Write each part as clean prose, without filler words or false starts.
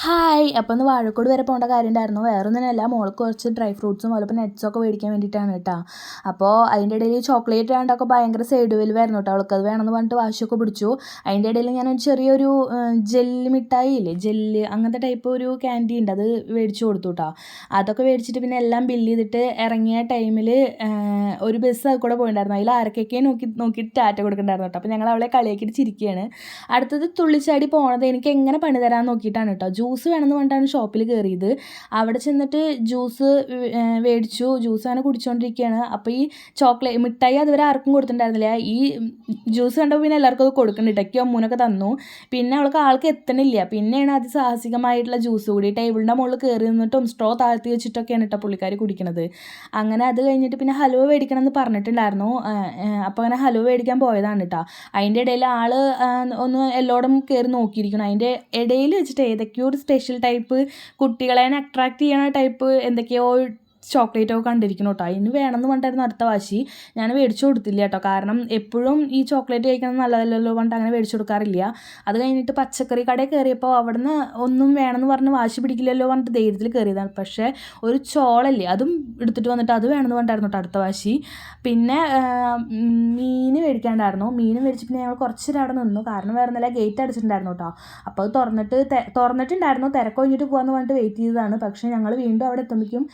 Hi അപ്പോൾ ഒന്ന് വാഴക്കോട് വരെ പോകേണ്ട കാര്യം ഉണ്ടായിരുന്നു. വേറൊന്നിനല്ല, മോൾക്ക് കുറച്ച് ഡ്രൈ ഫ്രൂട്ട്സും അതുപോലെ നട്ട്സൊക്കെ മേടിക്കാൻ വേണ്ടിയിട്ടാണ് കേട്ടോ. അപ്പോൾ അതിൻ്റെ ഇടയിൽ ചോക്ലേറ്റ് വേണ്ടൊക്കെ ഭയങ്കര സൈഡ് വലിവായിരുന്നു കേട്ടോ. അവൾക്ക് അത് വേണമെന്ന് പറഞ്ഞിട്ട് വാശിയൊക്കെ പിടിച്ചു. അതിൻ്റെ ഇടയിൽ ഞാൻ ചെറിയൊരു ജെല്ല് മിഠായി ഇല്ലേ, ജെല്ല് അങ്ങനത്തെ ടൈപ്പ് ഒരു ക്യാൻഡി ഉണ്ട്, അത് മേടിച്ചു കൊടുത്തു കേട്ടോ. അതൊക്കെ മേടിച്ചിട്ട് പിന്നെ എല്ലാം ബില്ല് ചെയ്തിട്ട് ഇറങ്ങിയ ടൈമിൽ ഒരു ബസ് അത് കൂടെ പോയിട്ടുണ്ടായിരുന്നു. അതിൽ ആരൊക്കെ നോക്കിയിട്ട് ടാറ്റ കൊടുക്കണ്ടായിരുന്നു കേട്ടോ. അപ്പോൾ ഞങ്ങൾ അവളെ കളിയാക്കിയിട്ട് ചിരിക്കുകയാണ്. അടുത്തത് തുള്ളിച്ചാടി പോണത് എനിക്ക് എങ്ങനെ പണി തരാൻ നോക്കിയിട്ടാണ് കേട്ടോ. ജ്യൂസ് വേണമെന്ന് പറഞ്ഞിട്ടാണ് ഷോപ്പിൽ കയറിയത്. അവിടെ ചെന്നിട്ട് ജ്യൂസ് മേടിച്ചു. ജ്യൂസ് അങ്ങനെ കുടിച്ചുകൊണ്ടിരിക്കുകയാണ്. അപ്പോൾ ഈ മിഠായി അതുവരെ ആർക്കും കൊടുത്തിട്ടുണ്ടായിരുന്നില്ല. ഈ ജ്യൂസ് കണ്ടപ്പോൾ പിന്നെ എല്ലാവർക്കും അത് കൊടുക്കുന്നുണ്ട്. ഇടയ്ക്ക് അമ്മൂനൊക്കെ തന്നു. പിന്നെ ആൾക്ക് എത്തണില്ല. പിന്നെയാണ് അതിസാഹസികമായിട്ടുള്ള ജ്യൂസ് കൂടി ടേബിളിൻ്റെ മുകളിൽ കയറി നിന്നിട്ടും സ്ട്രോ താഴ്ത്തി വെച്ചിട്ടൊക്കെയാണ് കേട്ടോ പുള്ളിക്കാർ കുടിക്കണത്. അങ്ങനെ അത് കഴിഞ്ഞിട്ട് പിന്നെ ഹലുവ മേടിക്കണം എന്ന് പറഞ്ഞിട്ടുണ്ടായിരുന്നു. അപ്പോൾ അങ്ങനെ ഹലുവ മേടിക്കാൻ പോയതാണ് കേട്ടോ. അതിൻ്റെ ഇടയിൽ ഒന്ന് എല്ലായിടും കയറി നോക്കിയിരിക്കണം. അതിൻ്റെ ഇടയിൽ വെച്ചിട്ട് ഏതൊക്കെയോ ഒരു സ്പെഷ്യൽ ടൈപ്പ് കുട്ടികളെ അട്രാക്ട് ചെയ്യണ ടൈപ്പ് എന്തൊക്കെയോ ചോക്ലേറ്റൊക്കെ കണ്ടിരിക്കണം കേട്ടോ. അതിന് വേണമെന്ന് പറഞ്ഞിട്ടായിരുന്നു അടുത്ത വാശി. ഞാൻ മേടിച്ചു കൊടുത്തില്ല കേട്ടോ. കാരണം എപ്പോഴും ഈ ചോക്ലേറ്റ് കഴിക്കണം നല്ലതല്ലല്ലോ പറഞ്ഞിട്ട് അങ്ങനെ മേടിച്ചു കൊടുക്കാറില്ല. അത് കഴിഞ്ഞിട്ട് പച്ചക്കറി കടയിൽ കയറിയപ്പോൾ അവിടുന്ന് ഒന്നും വേണമെന്ന് പറഞ്ഞ് വാശി പിടിക്കില്ലല്ലോ പറഞ്ഞിട്ട് ധൈര്യത്തിൽ കയറിയതാണ്. പക്ഷേ ഒരു ചോളല്ലേ, അതും എടുത്തിട്ട് വന്നിട്ട് അത് വേണമെന്ന് പറഞ്ഞിട്ടായിരുന്നു കേട്ടോ അടുത്ത വാശി. പിന്നെ മീൻ മേടിക്കാണ്ടായിരുന്നു. മീൻ മേടിച്ച് പിന്നെ ഞങ്ങൾ കുറച്ച് നേരം അവിടെ നിന്നു. കാരണം വേറെ നല്ല ഗേറ്റ് അടിച്ചിട്ടുണ്ടായിരുന്നു കേട്ടോ. അപ്പോൾ അത് തുറന്നിട്ടുണ്ടായിരുന്നു. തിരക്ക് കഴിഞ്ഞിട്ട് പോകാമെന്ന് പറഞ്ഞിട്ട് വെയിറ്റ് ചെയ്തതാണ്. പക്ഷേ ഞങ്ങൾ വീണ്ടും അവിടെ എത്തുമ്പോഴേക്കും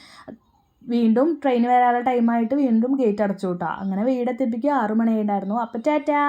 വീണ്ടും ട്രെയിൻ വരാനുള്ള ടൈമായിട്ട് വീണ്ടും ഗേറ്റ് അടച്ചു കേട്ടോ. അങ്ങനെ വീടെത്തിപ്പിക്കും 6 മണിയായിട്ടുണ്ടായിരുന്നു. അപ്പോൾ ടാറ്റാ.